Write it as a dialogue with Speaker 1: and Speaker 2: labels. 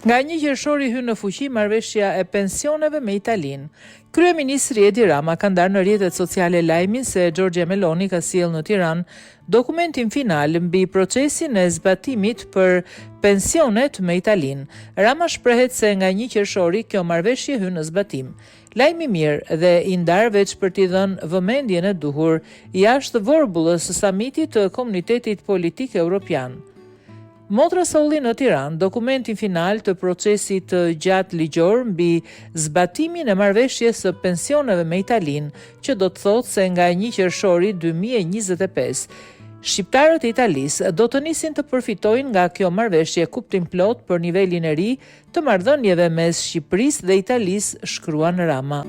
Speaker 1: Nga 1 qershori hyn në fuqi marrëveshja e pensioneve me Italinë. Kryeministri Edi Rama ka ndarë në rrjetet sociale lajmin se Giorgia Meloni ka sjellë në Tiranë dokumentin final mbi procesin e zbatimit për pensionet me Italinë. Rama shprehet se nga 1 qershori kjo marrëveshje hyn në zbatim. Lajmi mirë dhe i ndar veç për t'i dhënë vëmendjen e duhur jashtë vorbullës së samitit të Komunitetit Politik Evropian. Motra solli në Tiranë dokumentin final të procesit të gjatë ligjor mbi zbatimin e marrëveshjes së pensioneve me Italinë, që do të thotë se nga 1 qershori 2025 shqiptarët e Italisë do të nisin të përfitojnë nga kjo marrëveshje kuptim plot për nivelin e ri të marrëdhënieve mes Shqipërisë dhe Italisë, shkruan Rama.